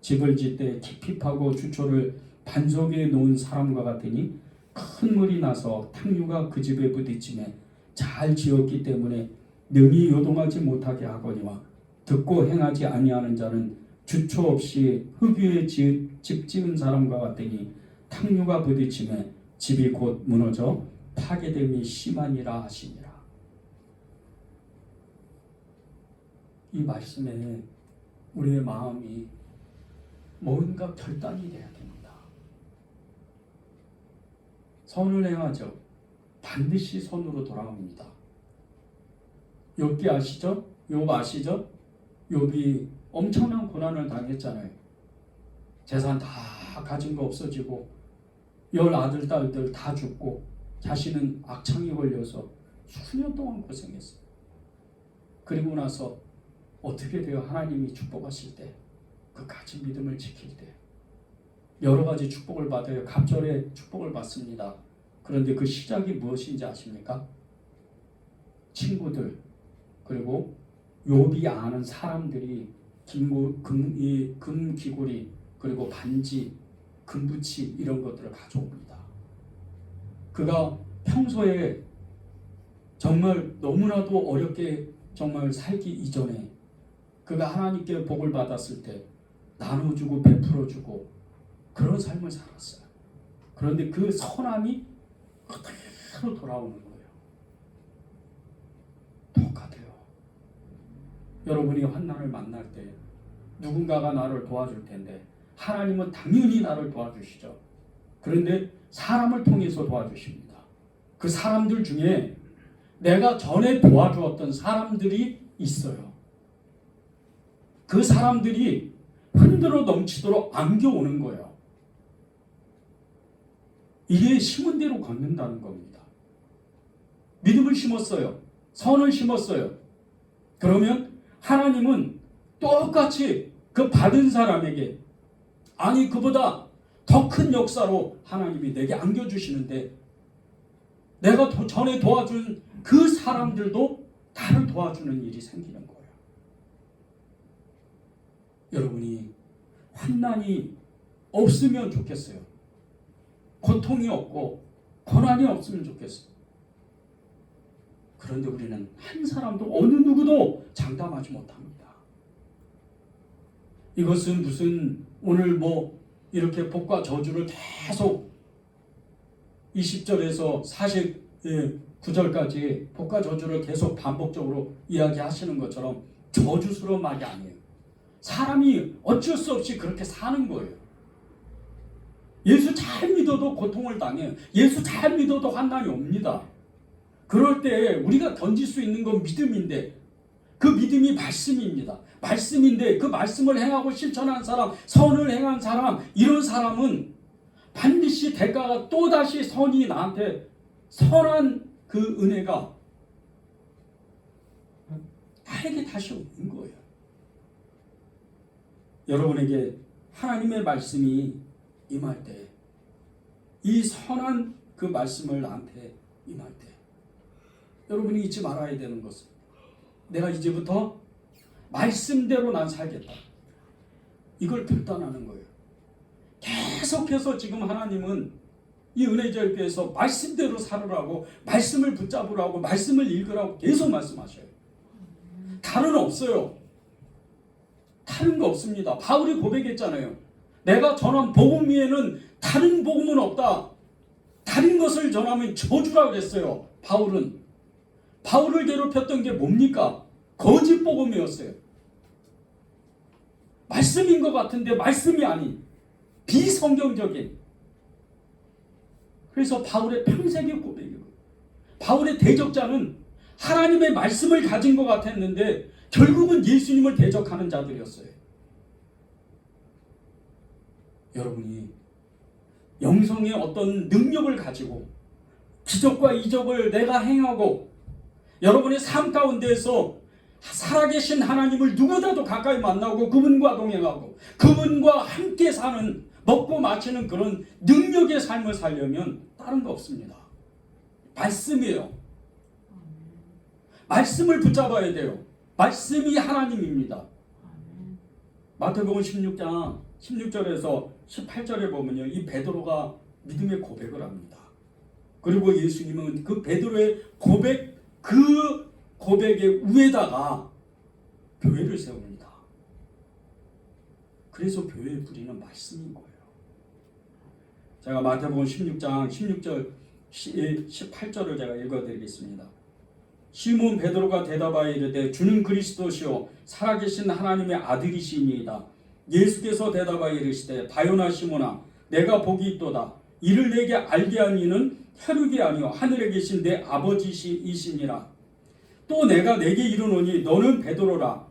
집을 짓되 깊이 파고 주초를 반석 위에 놓은 사람과 같으니 큰 물이 나서 탕류가 그 집에 부딪히매 잘 지었기 때문에 능히 요동하지 못하게 하거니와 듣고 행하지 아니하는 자는 주초 없이 흙 위에 집 지은 사람과 같으니 탕류가 부딪히매 집이 곧 무너져 파괴됨이 심하니라 하시니라. 이 말씀에 우리의 마음이 뭔가 결단이 돼야 됩니다. 선을 행하죠. 반드시 선으로 돌아옵니다. 욥기 아시죠? 욥 아시죠? 욥이 엄청난 고난을 당했잖아요. 재산 다 가진 거 없어지고 10 아들 딸들 다 죽고 자신은 악창이 걸려서 수년 동안 고생했어요. 그리고 나서 어떻게 돼요? 하나님이 축복하실 때, 그 가진 믿음을 지킬 때 여러 가지 축복을 받아요. 갑절에 축복을 받습니다. 그런데 그 시작이 무엇인지 아십니까? 친구들, 그리고 욥이 아는 사람들이 금 귀고리, 그리고 반지, 금부치 이런 것들을 가져옵니다. 그가 평소에 정말 너무나도 어렵게 정말 살기 이전에 그가 하나님께 복을 받았을 때 나눠주고 베풀어주고 그런 삶을 살았어요. 그런데 그 선함이 그대로 돌아오는 거예요. 똑같아요. 여러분이 환난을 만날 때 누군가가 나를 도와줄 텐데 하나님은 당연히 나를 도와주시죠. 그런데 사람을 통해서 도와주십니다. 그 사람들 중에 내가 전에 도와주었던 사람들이 있어요. 그 사람들이 흔들어 넘치도록 안겨오는 거예요. 이게 심은 대로 걷는다는 겁니다. 믿음을 심었어요. 선을 심었어요. 그러면 하나님은 똑같이 그 받은 사람에게, 아니 그보다 더 큰 역사로 하나님이 내게 안겨주시는데, 내가 전에 도와준 그 사람들도 나를 도와주는 일이 생기는 거예요. 여러분이 환난이 없으면 좋겠어요. 고통이 없고 고난이 없으면 좋겠어요. 그런데 우리는 한 사람도 어느 누구도 장담하지 못합니다. 이것은 무슨 오늘 이렇게 복과 저주를 계속 20절에서 49절까지 복과 저주를 계속 반복적으로 이야기하시는 것처럼 저주스러운 말이 아니에요. 사람이 어쩔 수 없이 그렇게 사는 거예요. 예수 잘 믿어도 고통을 당해요. 예수 잘 믿어도 환난이 옵니다. 그럴 때 우리가 던질 수 있는 건 믿음인데, 그 믿음이 말씀입니다. 말씀인데 그 말씀을 행하고 실천한 사람, 선을 행한 사람, 이런 사람은 반드시 대가가 또다시 선이 나한테 선한 그 은혜가 나에게 다시 오는 거예요. 여러분에게 하나님의 말씀이 임할 때, 이 선한 그 말씀을 나한테 임할 때, 여러분이 잊지 말아야 되는 것은, 내가 이제부터 말씀대로 난 살겠다, 이걸 결단하는 거예요. 계속해서 지금 하나님은 이 은혜절교에서 말씀대로 살으라고, 말씀을 붙잡으라고, 말씀을 읽으라고 계속 말씀하셔요. 다른 없어요. 다른 거 없습니다. 바울이 고백했잖아요. 내가 전한 복음 위에는 다른 복음은 없다. 다른 것을 전하면 저주라 그랬어요. 바울을 괴롭혔던 게 뭡니까? 거짓 복음이었어요. 말씀인 것 같은데 말씀이 아닌 비성경적인. 그래서 바울의 평생의 고백이고, 바울의 대적자는 하나님의 말씀을 가진 것 같았는데 결국은 예수님을 대적하는 자들이었어요. 여러분이 영성의 어떤 능력을 가지고 기적과 이적을 내가 행하고 여러분의 삶 가운데에서 살아계신 하나님을 누구보다도 가까이 만나고 그분과 동행하고 그분과 함께 사는 먹고 마시는 그런 능력의 삶을 살려면 다른 거 없습니다. 말씀이에요. 말씀을 붙잡아야 돼요. 말씀이 하나님입니다. 마태복음 16장 16절에서 18절에 보면요, 이 베드로가 믿음의 고백을 합니다. 그리고 예수님은 그 베드로의 고백, 그 고백의 위에다가 교회를 세웁니다. 그래서 교회의 뿌리는 말씀인 거예요. 제가 마태복음 16장 16절 18절을 제가 읽어드리겠습니다. 시몬 베드로가 대답하여 이르되 주는 그리스도시요 살아계신 하나님의 아들이시니이다. 예수께서 대답하여 이르시되 바요나 시몬아 내가 복이 있도다. 이를 내게 알게 한 이는 혈육이 아니요 하늘에 계신 내 아버지이시니라. 또 내가 내게 이르노니 너는 베드로라.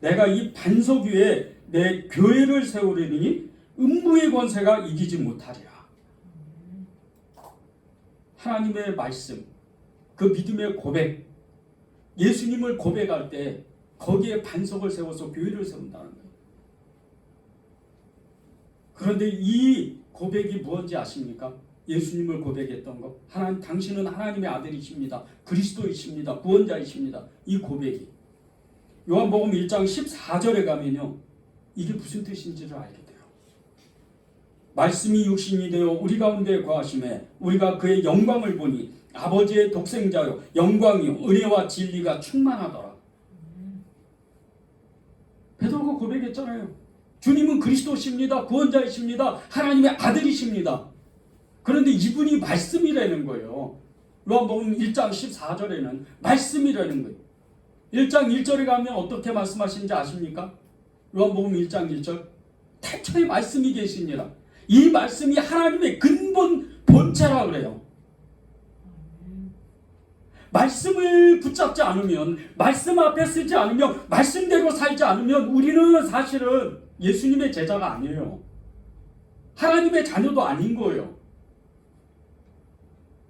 내가 이 반석 위에 내 교회를 세우리니 음부의 권세가 이기지 못하리라. 하나님의 말씀, 그 믿음의 고백, 예수님을 고백할 때 거기에 반석을 세워서 교회를 세운다는 거예요. 그런데 이 고백이 무엇인지 아십니까? 예수님을 고백했던 것, 하나님, 당신은 하나님의 아들이십니다. 그리스도이십니다. 구원자이십니다. 이 고백이 요한복음 1장 14절에 가면요, 이게 무슨 뜻인지를 알게 돼요. 말씀이 육신이 되어 우리 가운데 거하심에 우리가 그의 영광을 보니 아버지의 독생자요 영광이요 은혜와 진리가 충만하더라. 베드로가 고백했잖아요. 주님은 그리스도십니다. 구원자이십니다. 하나님의 아들이십니다. 그런데 이분이 말씀이라는 거예요. 요한복음 1장 14절에는 말씀이라는 거예요. 1장 1절에 가면 어떻게 말씀하시는지 아십니까? 요한복음 1장 1절 태초에 말씀이 계시니라. 이 말씀이 하나님의 근본 본체라 그래요. 말씀을 붙잡지 않으면, 말씀 앞에 쓰지 않으면, 말씀대로 살지 않으면 우리는 사실은 예수님의 제자가 아니에요. 하나님의 자녀도 아닌 거예요.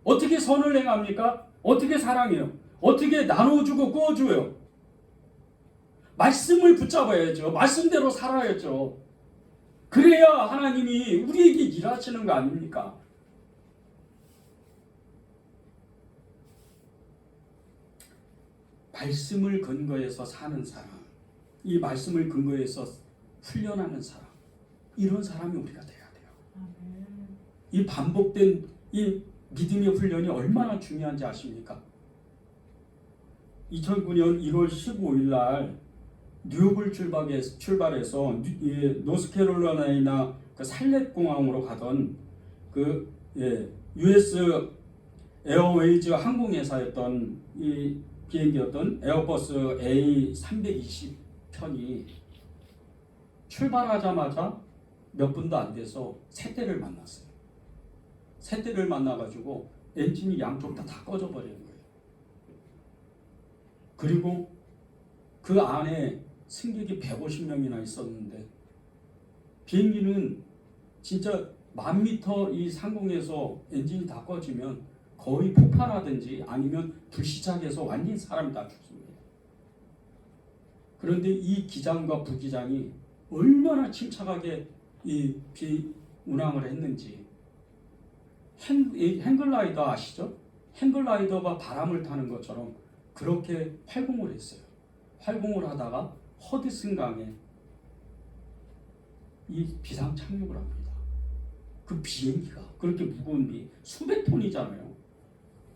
어떻게 선을 행합니까? 어떻게 사랑해요? 어떻게 나눠주고 구워줘요? 말씀을 붙잡아야죠. 말씀대로 살아야죠. 그래야 하나님이 우리에게 일하시는 거 아닙니까? 말씀을 근거해서 사는 사람, 이 말씀을 근거해서 훈련하는 사람, 이런 사람이 우리가 돼야 돼요. 이 반복된 이 믿음의 훈련이 얼마나 중요한지 아십니까? 2009년 1월 15일 날 뉴욕을 출발해서 노스캐롤라이나 그 살렛 공항으로 가던 그 US 에어웨이즈 항공회사였던 이 비행기였던 에어버스 A320 편이 출발하자마자 몇 분도 안 돼서 새 대를 만났어요. 새 대를 만나가지고 엔진이 양쪽 다 꺼져 버리는 거예요. 그리고 그 안에 승객이 150명이나 있었는데 비행기는 진짜 1000m 이 상공에서 엔진이 다 꺼지면 거의 폭발하든지 아니면 불시착해서 완전히 사람이 다 죽습니다. 그런데 이 기장과 부기장이 얼마나 침착하게 이 비운항을 했는지. 행글라이더 아시죠? 행글라이더가 바람을 타는 것처럼 그렇게 활공을 했어요. 활공을 하다가 허드슨 강에 이 비상 착륙을 합니다. 그 비행기가 그렇게 무거운 수백 톤이잖아요.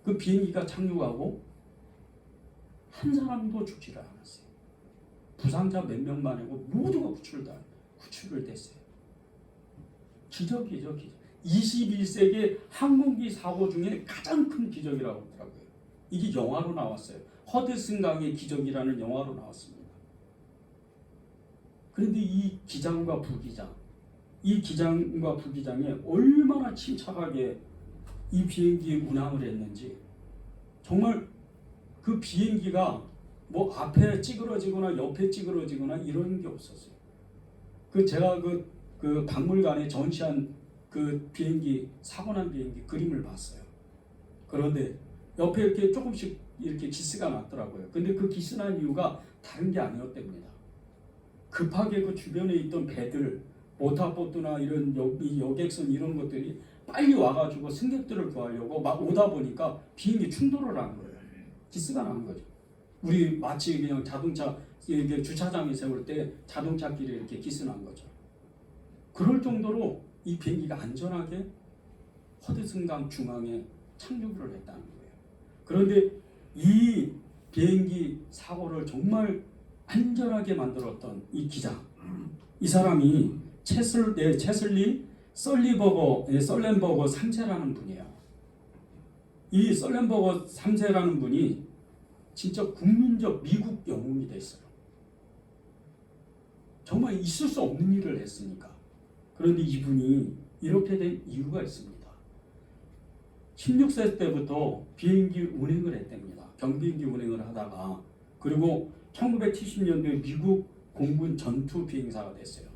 그 비행기가 착륙하고 한 사람도 죽지를 않았어요. 부상자 몇 명만 하고 모두가 구출을 됐어요. 기적이죠, 기적. 21세기 항공기 사고 중에 가장 큰 기적이라고 하더라고요. 이게 영화로 나왔어요. 허드슨 강의 기적이라는 영화로 나왔습니다. 그런데 이 기장과 부기장, 이 기장과 부기장이 얼마나 침착하게 이 비행기에 운항을 했는지 정말 그 비행기가 뭐 앞에 찌그러지거나 옆에 찌그러지거나 이런 게 없었어요. 그 제가 그 박물관에 전시한 그 비행기 사고 난 비행기 그림을 봤어요. 그런데 옆에 이렇게 조금씩 이렇게 기스가 났더라고요. 근데 그 기스 난 이유가 다른 게 아니었답니다. 급하게 그 주변에 있던 배들, 모타보트나 이런 여객선 이런 것들이 빨리 와가지고 승객들을 구하려고 막 오다 보니까 비행기 충돌을 하는 거예요. 기스가 나는 거죠. 우리 마치 그냥 자동차 이렇게 주차장에 세울 때 자동차끼리 이렇게 기스 난 거죠. 그럴 정도로 이 비행기가 안전하게 허드슨강 중앙에 착륙을 했다는 거예요. 그런데 이 비행기 사고를 정말 안전하게 만들었던 이 기자, 이 사람이 체슬리 썰렌버거 3세라는 분이에요. 이 썰렌버거 3세라는 분이 진짜 국민적 미국 영웅이 됐어요. 정말 있을 수 없는 일을 했으니까. 그런데 이분이 이렇게 된 이유가 있습니다. 16세 때부터 비행기 운행을 했답니다. 경비행기 운행을 하다가 그리고 1970년도에 미국 공군 전투 비행사가 됐어요.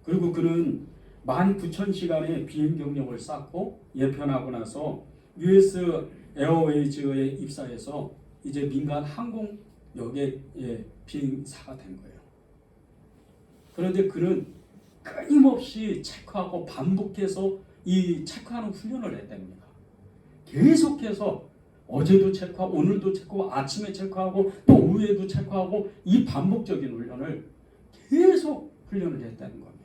그리고 그는 19,000시간의 비행 경력을 쌓고 예편하고 나서 US 에어웨이즈에 입사해서 이제 민간 항공 여객의 비행사가 된 거예요. 그런데 그는 끊임없이 체크하고 반복해서 이 체크하는 훈련을 했답니다. 계속해서 어제도 체크하고 오늘도 체크하고 아침에 체크하고 또 오후에도 체크하고 이 반복적인 훈련을 계속 훈련을 했다는 겁니다.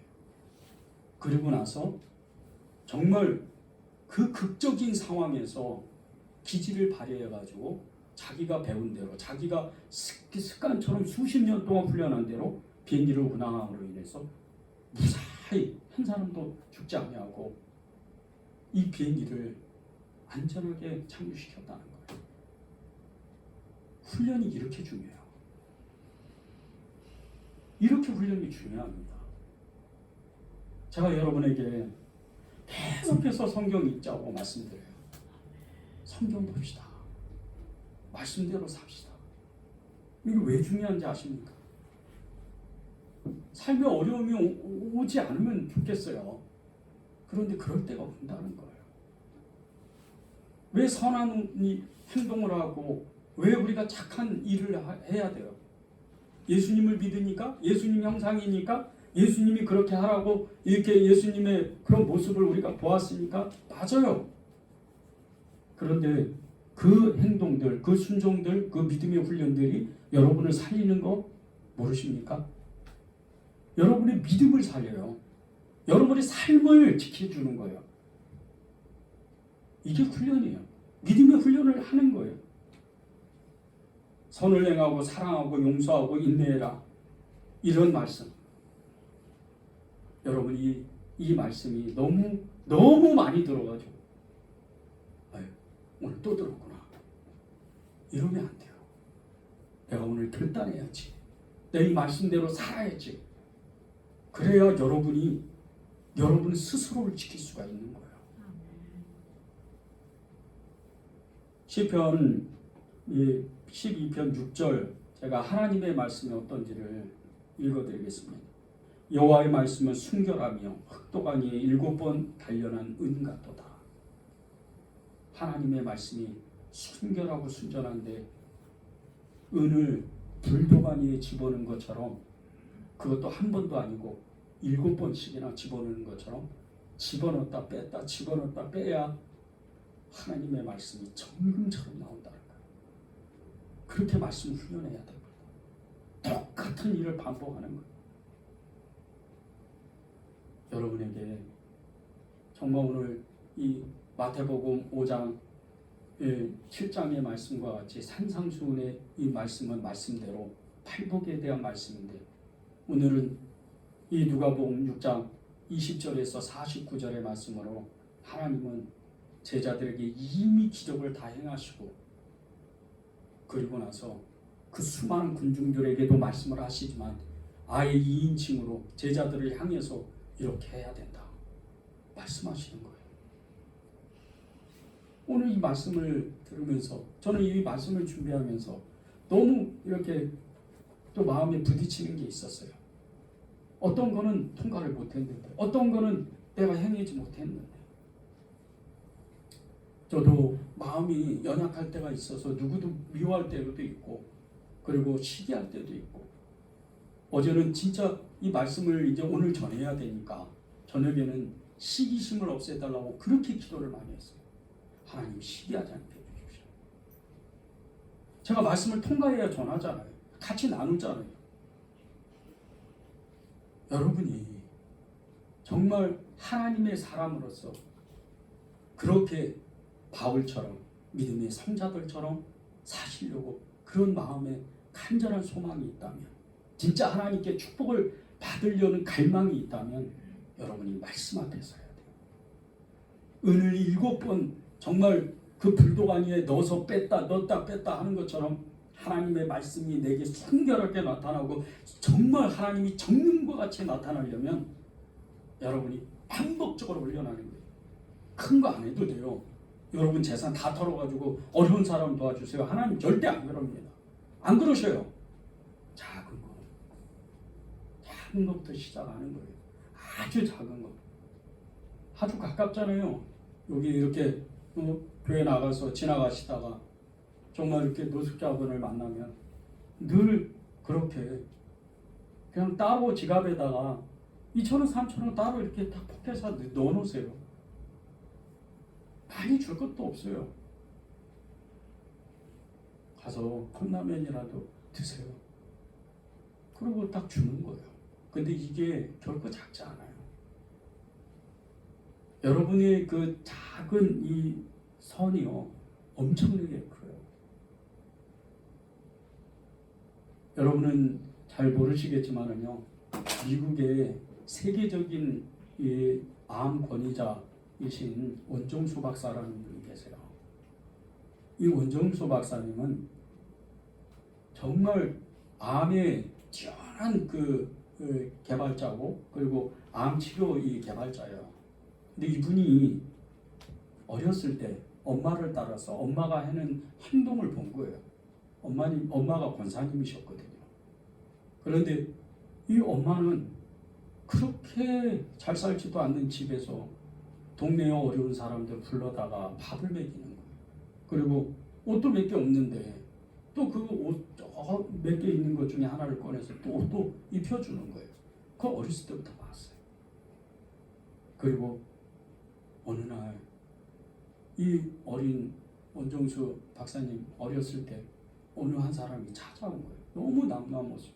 그리고 나서 정말 그 극적인 상황에서 기지를 발휘해가지고 자기가 배운 대로 자기가 습관처럼 수십 년 동안 훈련한 대로 비행기를 운항함으로 인해서 무사히 한 사람도 죽지 아니하고 이 비행기를 안전하게 착륙시켰다는 거예요. 훈련이 이렇게 중요해요. 이렇게 훈련이 중요합니다. 제가 여러분에게 계속해서 성경 읽자고 말씀드려요. 성경 봅시다. 말씀대로 삽시다. 이게 왜 중요한지 아십니까? 삶에 어려움이 오지 않으면 좋겠어요. 그런데 그럴 때가 온다는 거예요. 왜 선한 행동을 하고 왜 우리가 착한 일을 해야 돼요? 예수님을 믿으니까? 예수님 형상이니까? 예수님이 그렇게 하라고 이렇게 예수님의 그런 모습을 우리가 보았으니까? 맞아요. 그런데 그 행동들, 그 순종들, 그 믿음의 훈련들이 여러분을 살리는 거 모르십니까? 여러분의 믿음을 살려요. 여러분의 삶을 지켜주는 거예요. 이게 훈련이에요. 믿음의 훈련을 하는 거예요. 선을 행하고 사랑하고 용서하고 인내해라. 이런 말씀. 여러분이 이 말씀이 너무 많이 들어가지고 아유, 오늘 또 들었구나. 이러면 안 돼요. 내가 오늘 결단해야지. 내 이 말씀대로 살아야지. 그래야 여러분 스스로를 지킬 수가 있는 거예요. 시편 12편 6절 제가 하나님의 말씀이 어떤지를 읽어드리겠습니다. 여호와의 말씀은 순결하며 흑도가니에 7번 단련한 은 같도다. 하나님의 말씀이 순결하고 순전한데 은을 불도가니에 집어넣은 것처럼 그것도 한 번도 아니고 7번씩이나 집어넣는 것처럼 집어넣었다 뺐다 집어넣었다 빼야 하나님의 말씀이 정금처럼 나온다는 거예요. 그렇게 말씀 훈련해야 됩니다. 똑같은 일을 반복하는 거예요. 여러분에게 정말 오늘 이 마태복음 5장 7장의 말씀과 같이 산상수훈의 이 말씀은 말씀대로 팔복에 대한 말씀인데 오늘은 이 누가복음 6장 20절에서 49절의 말씀으로 하나님은 제자들에게 이미 기적을 다 행하시고 그리고 나서 그 수많은 군중들에게도 말씀을 하시지만 아예 2인칭으로 제자들을 향해서 이렇게 해야 된다 말씀하시는 거예요. 오늘 이 말씀을 들으면서 저는 이 말씀을 준비하면서 너무 이렇게 또 마음에 부딪히는 게 있었어요. 어떤 거는 통과를 못했는데 어떤 거는 내가 행하지 못했는데 저도 마음이 연약할 때가 있어서 누구도 미워할 때도 있고 그리고 시기할 때도 있고 어제는 진짜 이 말씀을 이제 오늘 전해야 되니까 저녁에는 시기심을 없애달라고 그렇게 기도를 많이 했어요. 하나님 시기하지 않게 해주십시오. 제가 말씀을 통과해야 전하잖아요. 같이 나누잖아요. 여러분이 정말 하나님의 사람으로서 그렇게 바울처럼 믿음의 성자들처럼 사시려고 그런 마음에 간절한 소망이 있다면 진짜 하나님께 축복을 받으려는 갈망이 있다면 여러분이 말씀 앞에 서야 돼요. 은을 7번 정말 그 불도가니에 넣어서 뺐다 넣었다 뺐다 하는 것처럼 하나님의 말씀이 내게 순결하게 나타나고 정말 하나님이 정령과 같이 나타나려면 여러분이 반복적으로 훈련하는 거예요. 큰 거 안 해도 돼요. 여러분 재산 다 털어가지고 어려운 사람 도와주세요. 하나님 절대 안 그럽니다. 안 그러셔요. 작은 것부터 시작하는 거예요. 아주 작은 것. 아주 가깝잖아요. 여기 이렇게 교회 나가서 지나가시다가 정말 이렇게 노숙자분을 만나면 늘 그렇게 그냥 따로 지갑에다가 2,000원, 3,000원 따로 이렇게 딱 포켓에서 넣어놓으세요. 많이 줄 것도 없어요. 가서 컵라면이라도 드세요. 그리고 딱 주는 거예요. 근데 이게 결코 작지 않아요. 여러분의 그 작은 이 선이요 엄청나게 커요. 여러분은 잘 모르시겠지만은요 미국의 세계적인 이 암 권위자이신 원종수 박사라는 분이 계세요. 이 원종수 박사님은 정말 암에 뛰어난 그 개발자고 그리고 암 치료 이 개발자예요. 근데 이분이 어렸을 때 엄마를 따라서 엄마가 하는 행동을 본 거예요. 엄마가 권사님이셨거든요. 그런데 이 엄마는 그렇게 잘 살지도 않는 집에서 동네에 어려운 사람들 불러다가 밥을 먹이는 거예요. 그리고 옷도 몇 개 없는데 또 그 옷 몇 개 있는 것 중에 하나를 꺼내서 또 옷도 입혀주는 거예요. 그거 어렸을 때부터 봤어요. 그리고 어느 날 이 어린 원종수 박사님 어렸을 때 어느 한 사람이 찾아온 거예요. 너무 남루한 모습.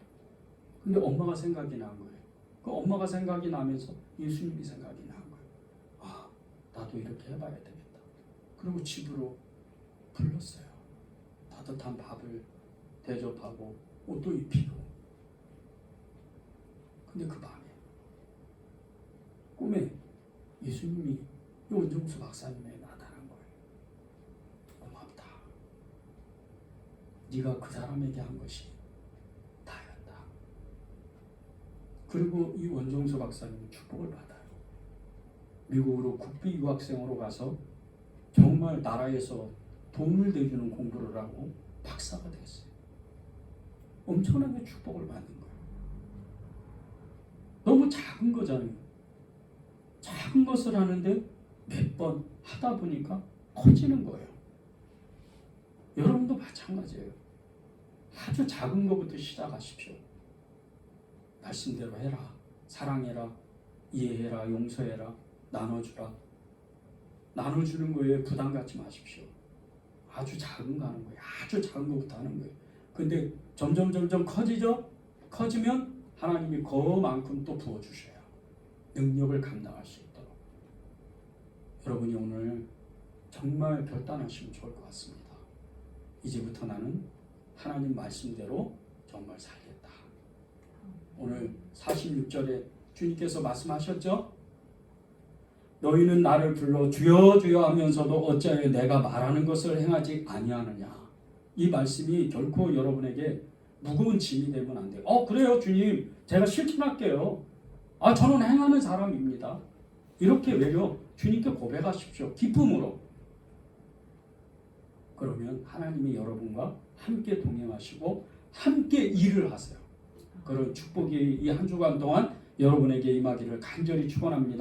근데 엄마가 생각이 난 거예요. 그 엄마가 생각이 나면서 예수님이 생각이 난 거예요. 아, 나도 이렇게 해봐야 되겠다. 그리고 집으로 불렀어요. 따뜻한 밥을 대접하고 옷도 입히고. 근데 그 밤에 꿈에 예수님이 원종수 박사님에 나타난 거예요. 고맙다. 네가 그 사람에게 한 것이 다였다. 그리고 이 원종수 박사님은 축복을 받아요. 미국으로 국비 유학생으로 가서 정말 나라에서 돈을 대주는 공부를 하고 박사가 됐어요. 엄청나게 축복을 받는 거예요. 너무 작은 거잖아요. 작은 것을 하는데 몇 번 하다 보니까 커지는 거예요. 여러분도 마찬가지예요. 아주 작은 것부터 시작하십시오. 말씀대로 해라. 사랑해라. 이해해라. 용서해라. 나눠주라. 나눠주는 거에 부담 갖지 마십시오. 아주 작은 거 하는 거예요. 아주 작은 것부터 하는 거예요. 근데 점점 커지죠? 커지면 하나님이 그만큼 또 부어주셔요. 능력을 감당할 수 있도록. 여러분이 오늘 정말 결단하시면 좋을 것 같습니다. 이제부터 나는 하나님 말씀대로 정말 살겠다. 오늘 46절에 주님께서 말씀하셨죠? 너희는 나를 불러 주여 주여 하면서도 어찌하여 내가 말하는 것을 행하지 아니하느냐. 이 말씀이 결코 여러분에게 무거운 짐이 되면 안 돼요. 그래요 주님 제가 실천할게요. 저는 행하는 사람입니다. 이렇게 외려 주님께 고백하십시오. 기쁨으로. 그러면 하나님이 여러분과 함께 동행하시고 함께 일을 하세요. 그런 축복이 이 한 주간 동안 여러분에게 임하기를 간절히 축원합니다.